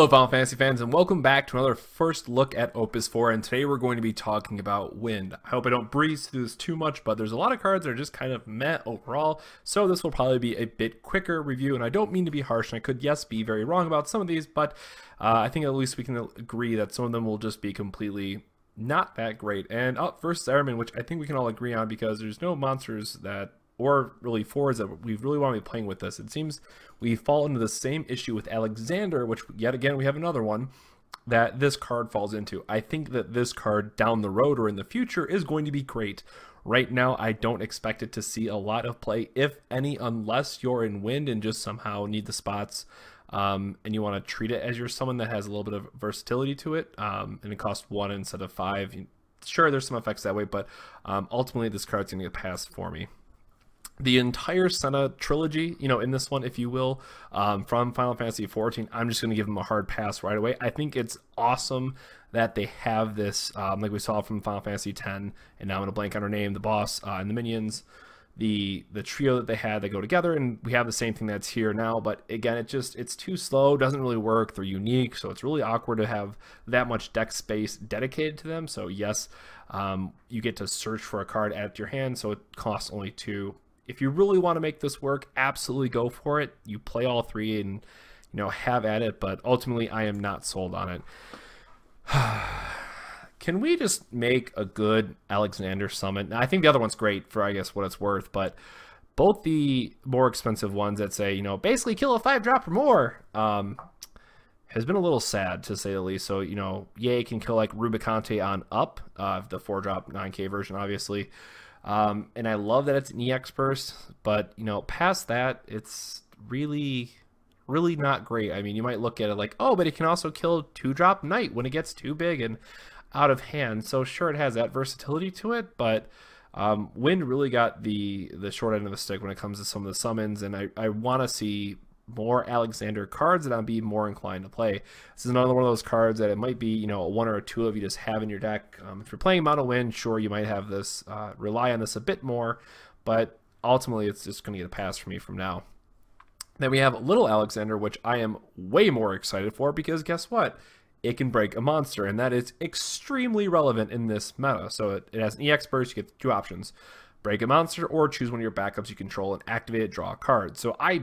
Hello Final Fantasy fans, and welcome back to another first look at Opus 4, and today we're going to be talking about Wind. I hope I don't breeze through this too much, but there's a lot of cards that are just kind of meh overall, so this will probably be a bit quicker review, and I don't mean to be harsh, and I could, yes, be very wrong about some of these, but I think at least we can agree that some of them will just be completely not that great. And up versus Airman, which I think we can all agree on because there's no monsters that or really forwards that we really want to be playing with this. It seems we fall into the same issue with Alexander, which yet again we have another one that this card falls into. I think that this card down the road or in the future is going to be great. Right now, I don't expect it to see a lot of play, if any, unless you're in Wind and just somehow need the spots and you want to treat it as you're someone that has a little bit of versatility to it, and it costs 1 instead of 5. Sure, there's some effects that way, but ultimately this card's going to get passed for me. The entire Senna trilogy, in this one, if you will, from Final Fantasy XIV, I'm just going to give them a hard pass right away. I think it's awesome that they have this, like we saw from Final Fantasy X, and now I'm going to blank on her name, the boss and the minions, the trio that they had that go together, and we have the same thing that's here now, but again, it's too slow, doesn't really work, they're unique, so it's really awkward to have that much deck space dedicated to them. So yes, you get to search for a card at your hand, so it costs only 2. If you really want to make this work, absolutely go for it. You play all 3 and, have at it, but ultimately I am not sold on it. Can we just make a good Alexander summon? Now, I think the other one's great for, I guess, what it's worth, but both the more expensive ones that say, basically kill a 5-drop or more, has been a little sad, to say the least. So, yay, can kill like Rubicante on up, the 4-drop 9K version, obviously. And I love that it's an EX burst, but past that, it's really not great. I mean, you might look at it like, oh, but it can also kill 2-drop Knight when it gets too big and out of hand. So sure, it has that versatility to it, but Wind really got the short end of the stick when it comes to some of the summons, and I want to see more Alexander cards that I'd be more inclined to play. This is another one of those cards that it might be, 1 or 2 of you just have in your deck. If you're playing Mono Wind, sure, you might have this, rely on this a bit more, but ultimately it's just going to get a pass for me from now. Then we have Little Alexander, which I am way more excited for because guess what? It can break a monster, and that is extremely relevant in this meta. So it has an EX burst, you get 2 options. Break a monster, or choose one of your backups you control and activate it, draw a card. So I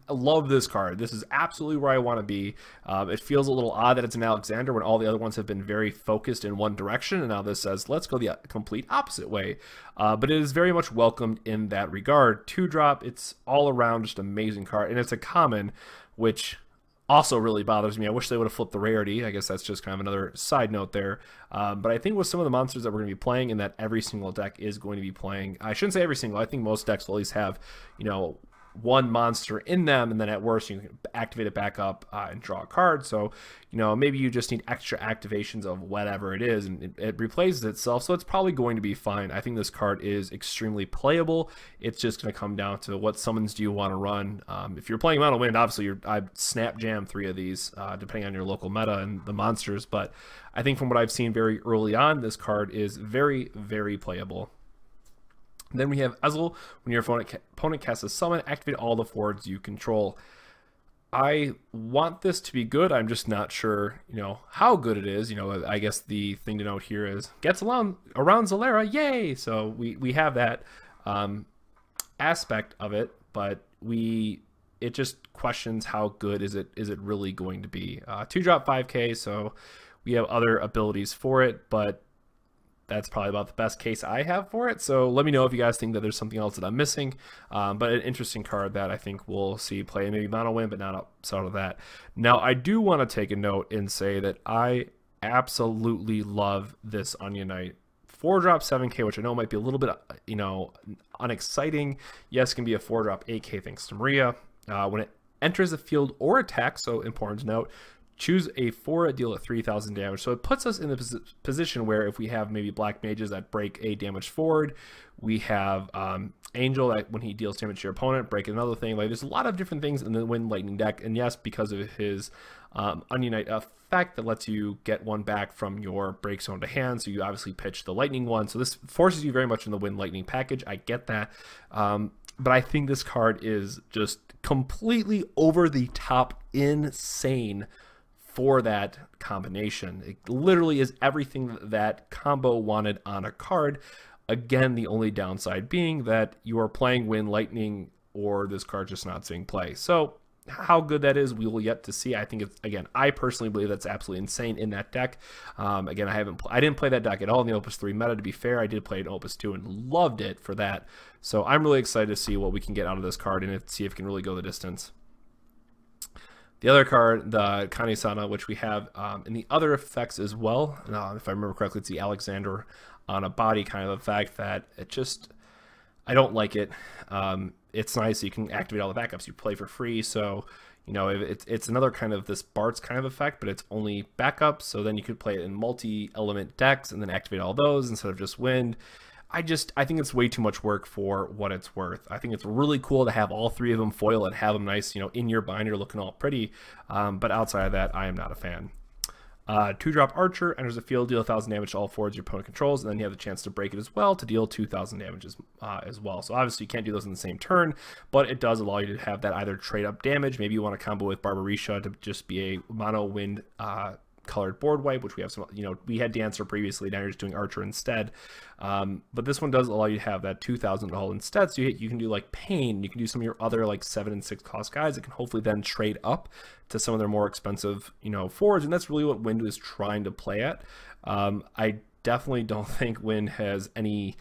love this card. This is absolutely where I want to be. It feels a little odd that it's an Alexander when all the other ones have been very focused in one direction, and now this says, let's go the complete opposite way. But it is very much welcomed in that regard. 2-drop, it's all around just amazing card, and it's a common, which also really bothers me. I wish they would have flipped the rarity. I guess that's just kind of another side note there. But I think with some of the monsters that we're going to be playing, and that every single deck is going to be playing, I shouldn't say every single, I think most decks will at least have, 1 monster in them, and then at worst you can activate it back up and draw a card. So maybe you just need extra activations of whatever it is, and it replaces itself, so it's probably going to be fine. I think this card is extremely playable. It's just going to come down to what summons do you want to run. If you're playing Mono Wind, obviously I snap jam 3 of these depending on your local meta and the monsters, but I think from what I've seen very early on, this card is very, very playable. Then we have Ezel. When your opponent casts a summon, activate all the forwards you control. I want this to be good. I'm just not sure, how good it is. I guess the thing to note here is gets around Zalera, yay! So we have that aspect of it, but it just questions how good is it really going to be. 2-drop 5K, so we have other abilities for it, but that's probably about the best case I have for it. So let me know if you guys think that there's something else that I'm missing. But an interesting card that I think we'll see play maybe Mono Win, but not outside of that. Now, I do want to take a note and say that I absolutely love this Onion Knight. 4-drop 7K, which I know might be a little bit, unexciting. Yes, it can be a 4-drop 8K thanks to Maria. When it enters the field or attacks, so important to note, choose a 4 deal at 3,000 damage. So it puts us in the position where if we have maybe black mages that break a damage forward, we have Angel that when he deals damage to your opponent, break another thing. Like there's a lot of different things in the Wind Lightning deck, and yes, because of his Onion Knight effect that lets you get 1 back from your break zone to hand, so you obviously pitch the Lightning one. So this forces you very much in the Wind Lightning package. I get that. But I think this card is just completely over the top insane for that combination. It literally is everything that combo wanted on a card. Again, the only downside being that you are playing Wind, Lightning, or this card just not seeing play. So how good that is, we will yet to see. I think it's, again, I personally believe that's absolutely insane in that deck. Again, I didn't play that deck at all in the Opus 3 meta, to be fair. I did play it in Opus 2 and loved it for that. So I'm really excited to see what we can get out of this card and see if it can really go the distance. The other card, the Kane-sama, which we have in the other effects as well. If I remember correctly, it's the Alexander on a body kind of effect that it just, I don't like it. It's nice, you can activate all the backups you play for free, so you know it's another kind of this Bart's kind of effect, but it's only backups, so then you could play it in multi-element decks and then activate all those instead of just Wind. I think it's way too much work for what it's worth. I think it's really cool to have all three of them foil and have them nice, you know, in your binder looking all pretty, but outside of that, I am not a fan. 2-drop Archer enters the field, deal 1,000 damage to all forwards your opponent controls, and then you have the chance to break it as well to deal 2,000 damage as well. So obviously you can't do those in the same turn, but it does allow you to have that either trade up damage. Maybe you want to combo with Barbarisha to just be a mono Wind colored board wipe, which we have some, you know, we had Dancer previously, now you're just doing Archer instead. But this one does allow you to have that 2,000 hull instead, so you can do like Pain, you can do some of your other like 7 and 6 cost guys that can hopefully then trade up to some of their more expensive, you know, forwards, and that's really what Wind is trying to play at. I definitely don't think Wind has any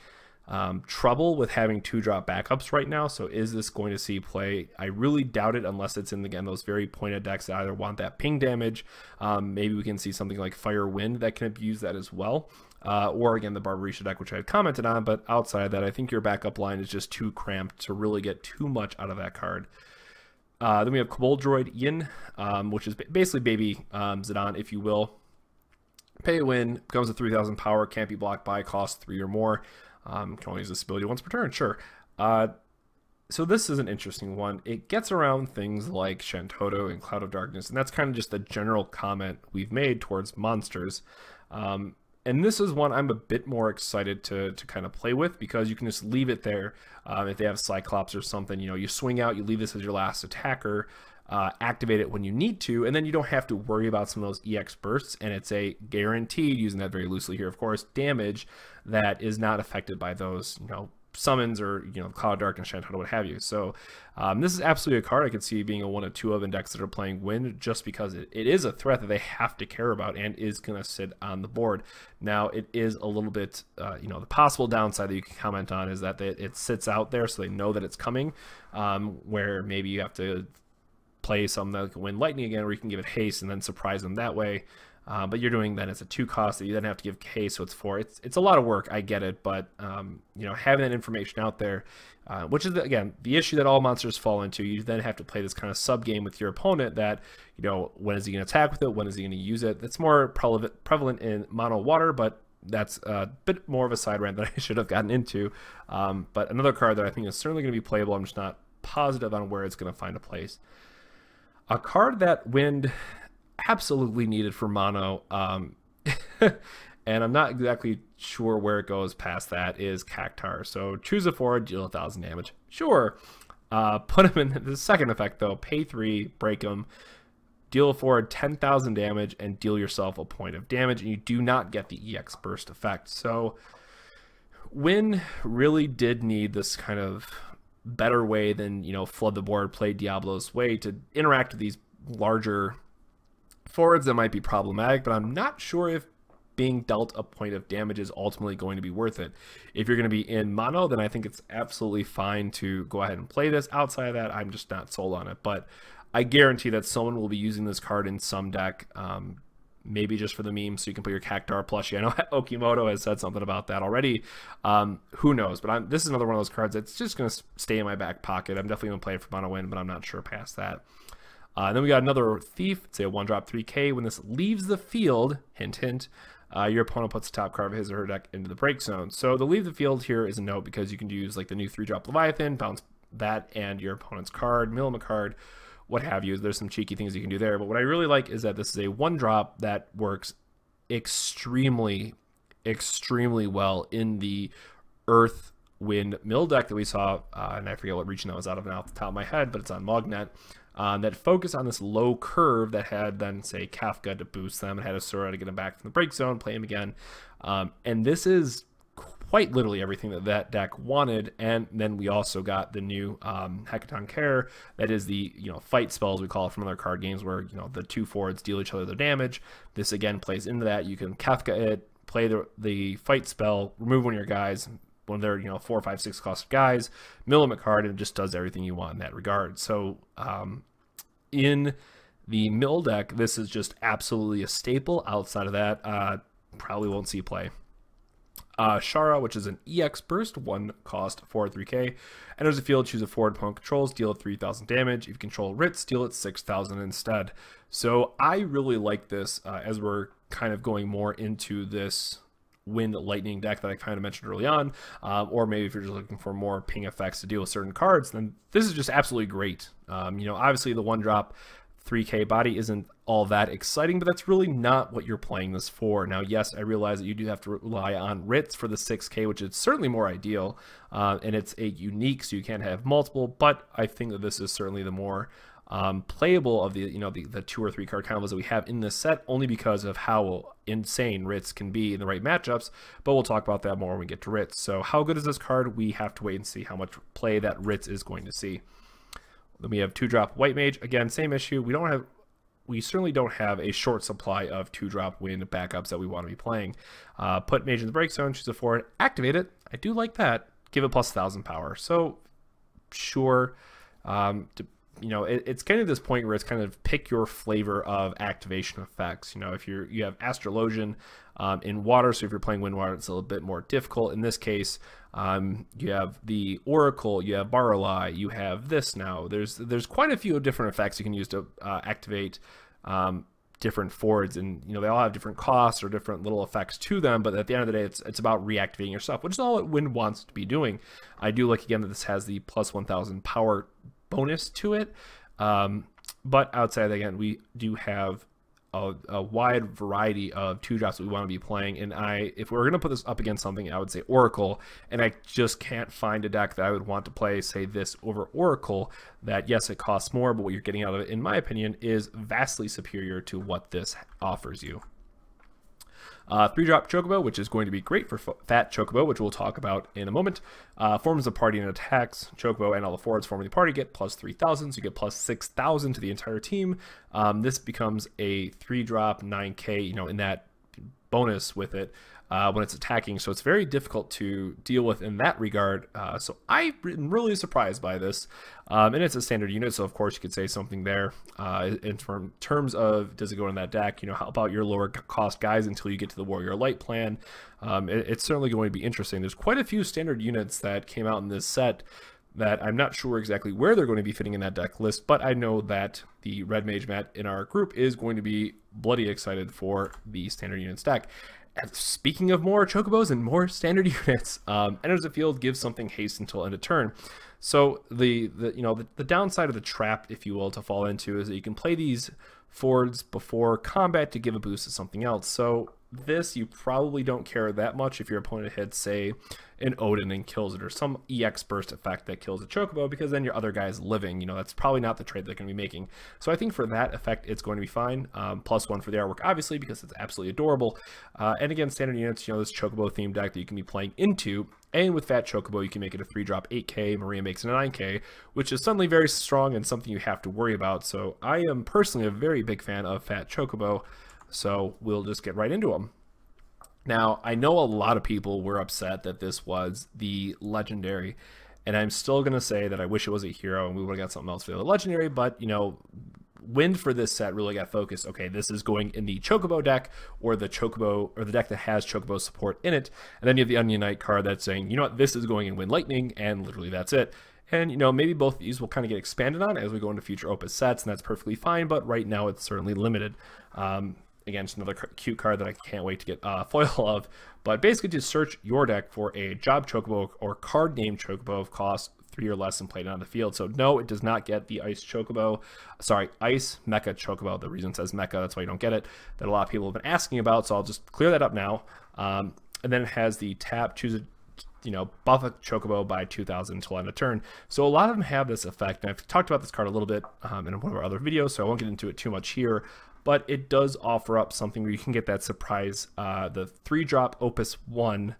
trouble with having 2-drop backups right now, so is this going to see play? I really doubt it unless it's in, again, those very pointed decks that either want that ping damage. Maybe we can see something like Fire Wind that can abuse that as well, or again the Barbarisha deck, which I had commented on, but outside of that, I think your backup line is just too cramped to really get too much out of that card. Then we have Kobold Droid Yin, which is basically baby Zidane, if you will. Pay a win, becomes a 3,000 power, can't be blocked by, cost 3 or more. Can only use this ability once per turn, sure. So this is an interesting one. It gets around things like Shantoto and Cloud of Darkness, and that's kind of just a general comment we've made towards monsters. And this is one I'm a bit more excited to kind of play with, because you can just leave it there. If they have Cyclops or something, you know, you swing out, you leave this as your last attacker, activate it when you need to, and then you don't have to worry about some of those EX bursts, and it's a guaranteed, using that very loosely here, of course, damage that is not affected by those, you know, summons or, you know, Cloud Darkness, Shantoto, what have you. So this is absolutely a card I could see being a 1 of 2 of in decks that are playing Wind, just because it is a threat that they have to care about and is going to sit on the board. Now, it is a little bit, you know, the possible downside that you can comment on is that it sits out there so they know that it's coming, where maybe you have to play something that can win Lightning again, where you can give it haste and then surprise them that way. But you're doing that as a 2 cost that you then have to give haste, so it's 4. It's a lot of work, I get it, but you know, having that information out there, which is again the issue that all monsters fall into. You then have to play this kind of sub game with your opponent that, you know, when is he going to attack with it, when is he going to use it. That's more prevalent in mono water, but that's a bit more of a side rant that I should have gotten into. But another card that I think is certainly going to be playable, I'm just not positive on where it's going to find a place. A card that Wind absolutely needed for mono, and I'm not exactly sure where it goes past that, is Cactar. So choose a forward, deal 1,000 damage. Sure. Put him in the second effect, though. Pay 3, break him, deal a forward 10,000 damage, and deal yourself a point of damage, and you do not get the EX burst effect. So Wind really did need this kind of better way than, you know, flood the board, play Diablo's way to interact with these larger forwards that might be problematic, but I'm not sure if being dealt a point of damage is ultimately going to be worth it. If you're going to be in mono, then I think it's absolutely fine to go ahead and play this. Outside of that, I'm just not sold on it, but I guarantee that someone will be using this card in some deck, maybe just for the meme, so you can put your Cactar plushie. I know Okimoto has said something about that already. Who knows? But this is another one of those cards that's just going to stay in my back pocket. I'm definitely going to play it for mono win, but I'm not sure past that. Then we got another Thief. It's a 1-drop 3K. When this leaves the field, hint, hint, your opponent puts the top card of his or her deck into the break zone. So the leave the field here is a note, because you can use like the new 3-drop Leviathan, bounce that and your opponent's card, mill him a card, what have you. There's some cheeky things you can do there. But what I really like is that this is a 1-drop that works extremely, extremely well in the Earth Wind mill deck that we saw, and I forget what region that was out of now off the top of my head, but it's on Mognet. that focus on this low curve that had then, say, Kafka to boost them and had Asura to get them back from the break zone, play him again. And this is quite literally everything that that deck wanted. And then we also got the new Hecaton Care, that is the fight spells we call it from other card games, where the two forwards deal each other their damage. This again plays into that. You can Kafka it, play the fight spell, remove one of your guys, one of their 4, 5, 6 cost guys, mill them a card, and it just does everything you want in that regard. So in the mill deck, this is just absolutely a staple. Outside of that, probably won't see play. Shara, which is an EX burst, 1 cost, 4, 3k. Enters the field, choose a forward opponent controls, deal it 3,000 damage. If you control Ritz, deal it 6,000 instead. So I really like this as we're kind of going more into this wind lightning deck that I kind of mentioned early on, or maybe if you're just looking for more ping effects to deal with certain cards, then this is just absolutely great. Obviously the 1-drop 3k body isn't all that exciting, but that's really not what you're playing this for. Now, yes, I realize that you do have to rely on Ritz for the 6k, which is certainly more ideal, and it's a unique, so you can't have multiple, but I think that this is certainly the more playable of the the 2 or 3 card combos that we have in this set, only because of how insane Ritz can be in the right matchups, but we'll talk about that more when we get to Ritz. So how good is this card? We have to wait and see how much play that Ritz is going to see. Then we have 2-drop White Mage. Again, same issue. We certainly don't have a short supply of 2-drop wind backups that we want to be playing. Put Mage in the break zone, choose a forward, activate it. I do like that. Give it plus 1,000 power. So sure, it's kind of this point where it's kind of pick your flavor of activation effects. If you have Astrologian in water, so if you're playing wind water, it's a little bit more difficult. In this case, you have the Oracle, you have Baralai, you have this now. There's quite a few different effects you can use to activate different forwards, and they all have different costs or different little effects to them, but at the end of the day, it's about reactivating your stuff, which is all that Wind wants to be doing. I do like, again, that this has the plus 1,000 power bonus to it, but outside, again, we do have a wide variety of 2-drops that we want to be playing, and if we were going to put this up against something, I would say Oracle, and I just can't find a deck that I would want to play, say, this over Oracle, that, yes, it costs more, but what you're getting out of it, in my opinion, is vastly superior to what this offers you. 3-drop Chocobo, which is going to be great for Fat Chocobo, which we'll talk about in a moment. Forms of party and attacks. Chocobo and all the forwards forming the party get plus 3,000, so you get plus 6,000 to the entire team. This becomes a 3-drop 9k, in that bonus with it when it's attacking, so it's very difficult to deal with in that regard. So I've been really surprised by this, and it's a standard unit, so of course you could say something there in terms of, does it go in that deck? How about your lower cost guys until you get to the Warrior Light plan? It's certainly going to be interesting. There's quite a few standard units that came out in this set that I'm not sure exactly where they're going to be fitting in that deck list, but I know that the Red Mage Matt in our group is going to be bloody excited for the standard units deck. And speaking of more Chocobos and more standard units, enters the field, gives something haste until end of turn. So the downside of the trap, if you will, to fall into is that you can play these forwards before combat to give a boost to something else. So this, you probably don't care that much if your opponent hits, say, an Odin and kills it, or some EX burst effect that kills a Chocobo, because then your other guy's living. That's probably not the trade they're going to be making. So I think for that effect, it's going to be fine. +1 for the artwork, obviously, because it's absolutely adorable. And again, standard units, this Chocobo themed deck that you can be playing into. And with Fat Chocobo, you can make it a 3-drop 8k. Maria makes it a 9k, which is suddenly very strong and something you have to worry about. So I am personally a very big fan of Fat Chocobo. So we'll just get right into them. Now, I know a lot of people were upset that this was the legendary, and I'm still going to say that I wish it was a hero and we would have got something else for the legendary, but, Wind for this set really got focused. Okay, this is going in the Chocobo deck, or the Chocobo, or the deck that has Chocobo support in it, and then you have the Onion Knight card that's saying, this is going in Wind Lightning, and literally that's it. And, maybe both of these will kind of get expanded on as we go into future Opus sets, and that's perfectly fine, but right now it's certainly limited. Again, just another cute card that I can't wait to get foil of. But basically, just search your deck for a Job Chocobo or card name Chocobo of cost 3 or less and play it on the field. So no, it does not get the Ice Chocobo. Sorry, Ice Mecha Chocobo. The reason it says Mecha, that's why you don't get it, that a lot of people have been asking about. So I'll just clear that up now. And then it has the tap, choose a buff a Chocobo by 2,000 until end of turn. So a lot of them have this effect, and I've talked about this card a little bit in one of our other videos, so I won't get into it too much here, but it does offer up something where you can get that surprise, the 3-drop Opus 1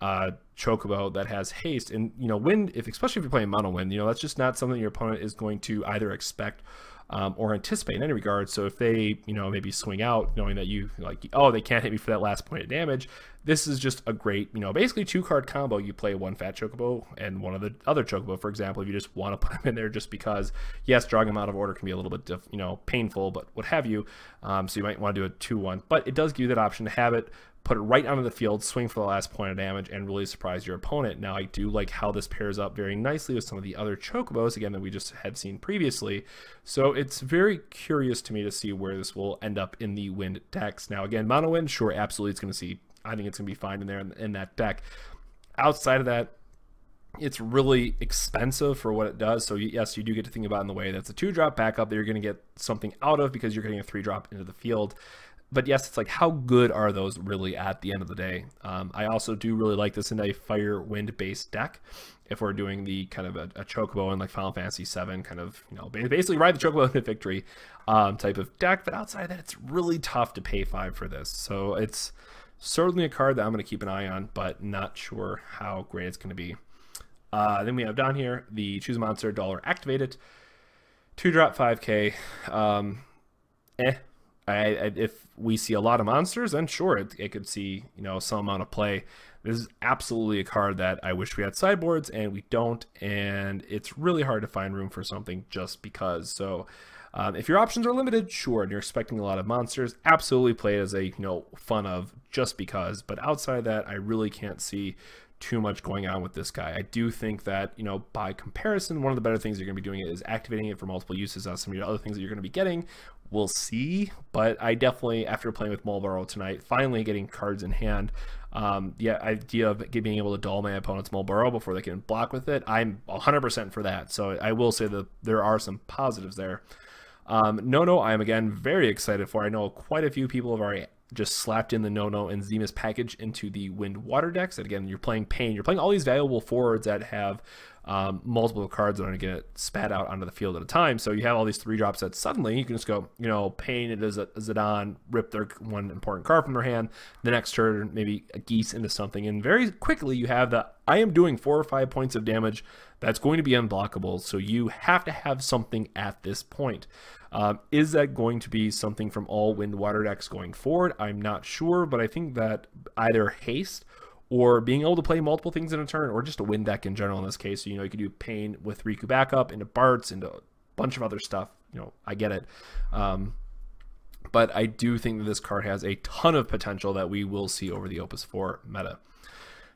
Chocobo that has haste. And wind, especially if you're playing mono wind, that's just not something your opponent is going to either expect or anticipate in any regard. So if they maybe swing out knowing that you they can't hit me for that last point of damage, this is just a great basically 2-card combo. You play one fat Chocobo and one of the other Chocobo, for example, if you just want to put them in there just because, yes, drawing them out of order can be a little bit painful, but what have you. So you might want to do a 2-1, but it does give you that option to have it, put it right onto the field, swing for the last point of damage, and really surprise your opponent. Now, I do like how this pairs up very nicely with some of the other Chocobos, again, that we just had seen previously. So it's very curious to me to see where this will end up in the wind decks. Now, again, mono wind, sure, absolutely, I think it's going to be fine in there in that deck. Outside of that, it's really expensive for what it does. So yes, you do get to think about in the way that's a 2-drop backup that you're going to get something out of because you're getting a 3-drop into the field. But yes, it's like, how good are those really at the end of the day? I also do really like this in a fire wind based deck. If we're doing the kind of a Chocobo in like Final Fantasy VII, kind of, basically ride the Chocobo into victory type of deck. But outside of that, it's really tough to pay 5 for this. So it's certainly a card that I'm going to keep an eye on, but not sure how great it's going to be. Then we have down here the choose a monster, $, activate it, 2-drop 5K. If we see a lot of monsters, then sure, it could see some amount of play. This is absolutely a card that I wish we had sideboards, and we don't, and it's really hard to find room for something just because. So if your options are limited, sure, and you're expecting a lot of monsters, absolutely play it as a fun of just because. But outside of that, I really can't see too much going on with this guy. I do think that, by comparison, one of the better things you're going to be doing is activating it for multiple uses on some of the other things that you're going to be getting. We'll see, but I definitely, after playing with Mulbaro tonight, finally getting cards in hand, the idea of being able to dull my opponent's Mulbaro before they can block with it, I'm 100% for that. So I will say that there are some positives there. No, I'm again very excited for. I know quite a few people have already just slapped in the No and Zemus package into the Wind Water decks. And again, you're playing Pain. You're playing all these valuable forwards that have multiple cards that are going to get spat out onto the field at a time. So you have all these 3-drops that suddenly you can just go, Pain, it is a Zidane, rip their one important card from their hand. The next turn, maybe a Geese into something. And very quickly you have the, I am doing 4 or 5 points of damage that's going to be unblockable. So you have to have something at this point. Is that going to be something from all Wind Water decks going forward? I'm not sure, but I think that either haste or being able to play multiple things in a turn, or just a wind deck in general in this case. So, you could do Pain with Riku backup into Bartz, into a bunch of other stuff. I get it. But I do think that this card has a ton of potential that we will see over the Opus 4 meta.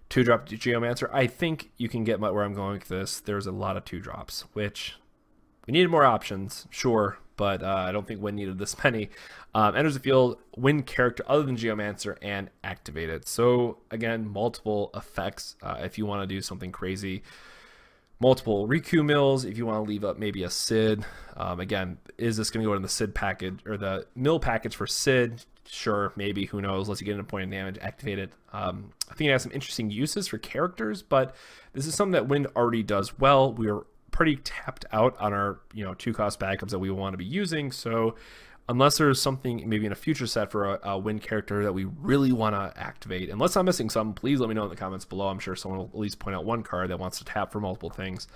2-drop Geomancer. I think you can get where I'm going with this. There's a lot of 2-drops, which we needed more options, sure, but I don't think Wind needed this many. Enters the field, Wind character other than Geomancer, and activate it. So again, multiple effects if you want to do something crazy. Multiple Riku mills if you want to leave up maybe a Sid. Again, is this going to go in the Sid package or the mill package for Sid? Sure, maybe, who knows. Let's get into point of damage, activate it. I think it has some interesting uses for characters, but this is something that Wind already does well. We're pretty tapped out on our 2-cost backups that we want to be using. So unless there's something maybe in a future set for a Wind character that we really want to activate, unless I'm missing something, please let me know in the comments below. I'm sure someone will at least point out one card that wants to tap for multiple things.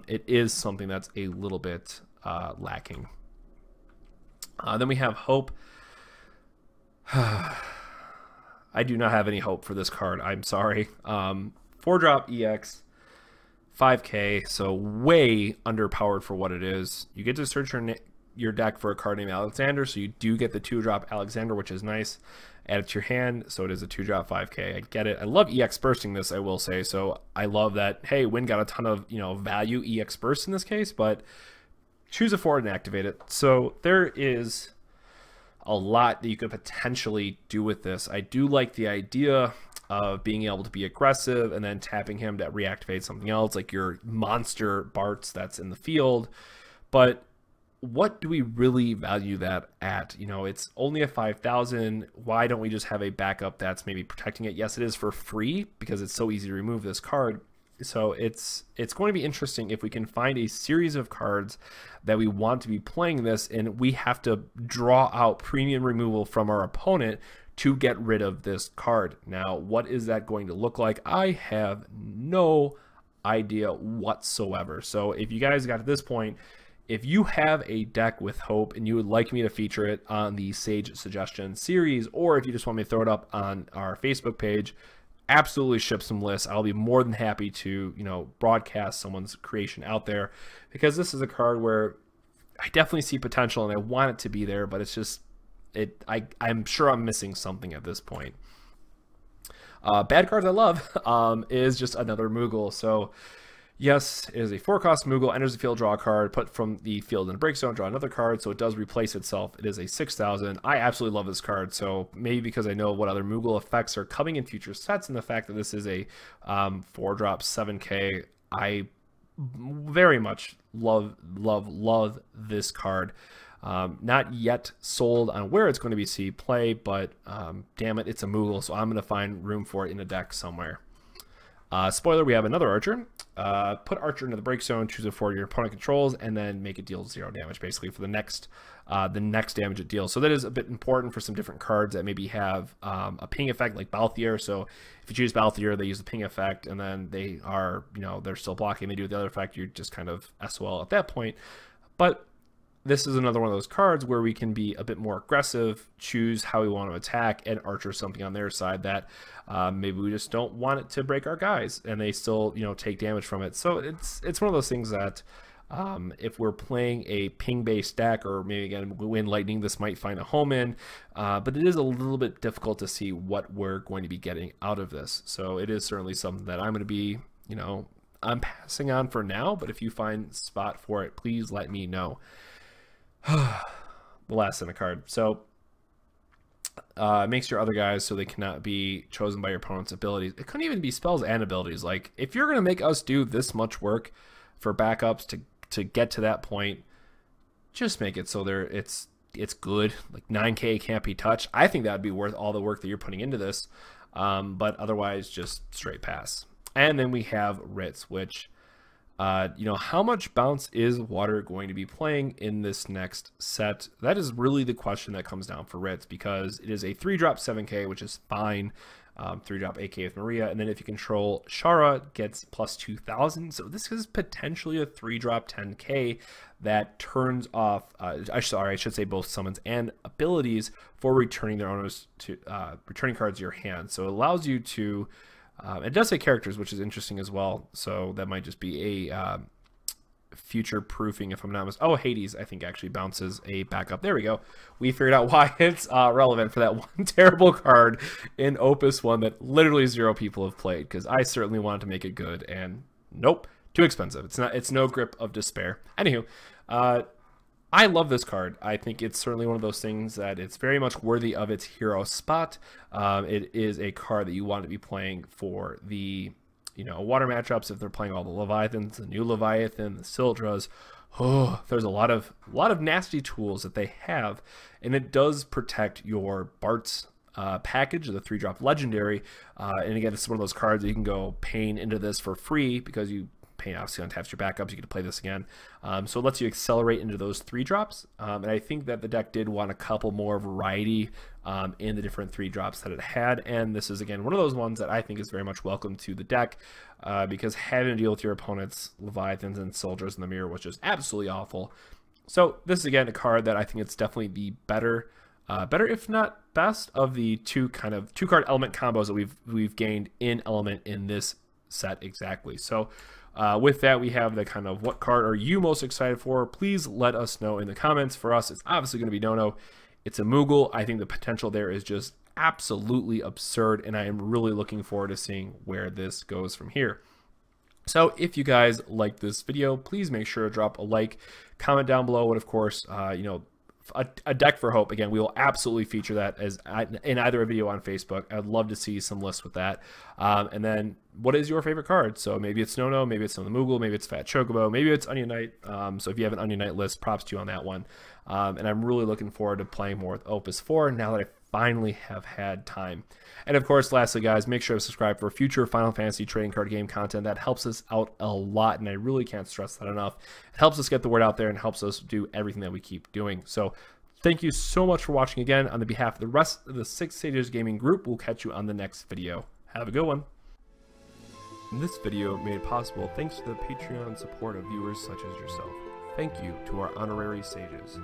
It is something that's a little bit lacking. Then we have Hope. I do not have any hope for this card. I'm sorry. 4-drop EX, 5K, so way underpowered for what it is. You get to search your deck for a card named Alexander, so you do get the 2-drop Alexander, which is nice. Add it to your hand, so it is a 2-drop 5K. I get it. I love EX bursting this, I will say. So I love that, hey, Wind got a ton of value EX burst in this case, but choose a forward and activate it. So there is a lot that you could potentially do with this. I do like the idea of being able to be aggressive and then tapping him to reactivate something else, like your monster Bartz that's in the field. But what do we really value that at? You know, it's only a 5,000. Why don't we just have a backup that's maybe protecting it? Yes, it is for free because it's so easy to remove this card. So it's going to be interesting if we can find a series of cards that we want to be playing this, and we have to draw out premium removal from our opponent to get rid of this card. Now, what is that going to look like? I have no idea whatsoever. So if you guys got to this point, if you have a deck with Hope and you would like me to feature it on the Sage Suggestion series, or if you just want me to throw it up on our Facebook page, absolutely ship some lists. I'll be more than happy to, you know, broadcast someone's creation out there, because this is a card where I definitely see potential and I want it to be there, but it's just, I'm sure I'm missing something at this point. Bad cards I love is just another Moogle. So yes, it is a 4-cost Moogle, enters the field, draw a card, put from the field in a break zone, draw another card, so it does replace itself. It is a 6,000. I absolutely love this card, so maybe because I know what other Moogle effects are coming in future sets, and the fact that this is a 4-drop 7K, I very much love this card. Not yet sold on where it's going to be see play, but damn it, it's a Moogle, so I'm going to find room for it in a deck somewhere. Spoiler, we have another Archer. Put Archer into the break zone, choose a 4 your opponent controls, and then make it deal 0 damage, basically, for the next damage it deals. So that is a bit important for some different cards that maybe have a ping effect, like Balthier. So if you choose Balthier, they use the ping effect, and then they are, you know, they're still blocking. They do the other effect, you're just kind of SOL at that point. But this is another one of those cards where we can be a bit more aggressive, choose how we want to attack, and Archer something on their side that maybe we just don't want it to break our guys, and they still, you know, take damage from it. So it's one of those things that if we're playing a ping-based deck, or maybe again Wind Lightning, this might find a home in, but it is a little bit difficult to see what we're going to be getting out of this. So it is certainly something that I'm going to be, you know, I'm passing on for now, but if you find spot for it, please let me know. The last in a card. So makes your other guys so they cannot be chosen by your opponent's abilities. It couldn't even be spells and abilities. Like, if you're going to make us do this much work for backups to get to that point, just make it so it's good. Like 9K can't be touched. I think that would be worth all the work that you're putting into this. But otherwise, just straight pass. And then we have Ritz, which you know, how much bounce is Water going to be playing in this next set? That is really the question that comes down for Ritz, because it is a 3-drop 7K, which is fine. 3-drop AK with Maria, and then if you control Shara, gets plus 2,000. So this is potentially a 3-drop 10K that turns off, I should say both summons and abilities for returning their owners to returning cards to your hand. So it allows you to it does say characters, which is interesting as well. So that might just be a future proofing, if I'm not mistaken. Oh, Hades, I think, actually bounces a backup. There we go. We figured out why it's relevant for that one terrible card in Opus 1 that literally 0 people have played, because I certainly wanted to make it good, and nope, too expensive. It's no Grip of Despair. Anywho, I love this card. I think it's certainly one of those things that it's very much worthy of its hero spot. It is a card that you want to be playing for the, you know, water matchups. If they're playing all the Leviathans, the new Leviathan, the Sildras, there's a lot of nasty tools that they have, and it does protect your Bart's package, the 3-drop legendary. And again, this is one of those cards that you can go Pain into this for free, because you Pain obviously untaps your backups. You get to play this again. So it lets you accelerate into those 3-drops. And I think that the deck did want a couple more variety in the different 3-drops that it had. And this is, again, one of those ones that I think is very much welcome to the deck, because having to deal with your opponent's Leviathans and Soldiers in the mirror was just absolutely awful. So this is, again, a card that I think it's definitely the better if not best of the two-card element combos that we've gained in element in this set exactly. So with that, we have the kind of what card are you most excited for? Please let us know in the comments. For us, it's obviously going to be Dono. It's a Moogle. I think the potential there is just absolutely absurd, and I am really looking forward to seeing where this goes from here. So if you guys like this video, please make sure to drop a like, comment down below, and of course, you know, a deck for hope. Again, we will absolutely feature that as in either a video on Facebook. I'd love to see some lists with that. And then what is your favorite card? So maybe it's Nono, maybe it's Snow the Moogle, maybe it's Fat Chocobo, maybe it's Onion Knight. So if you have an Onion Knight list, props to you on that one. And I'm really looking forward to playing more with Opus 4 now that I finally have had time. And of course, lastly, guys, make sure to subscribe for future Final Fantasy trading card game content. That helps us out a lot, and I really can't stress that enough. It helps us get the word out there and helps us do everything that we keep doing. So thank you so much for watching again. On the behalf of the rest of the 6 Sages Gaming group, we'll catch you on the next video. Have a good one. This video made possible thanks to the Patreon support of viewers such as yourself. Thank you to our honorary sages.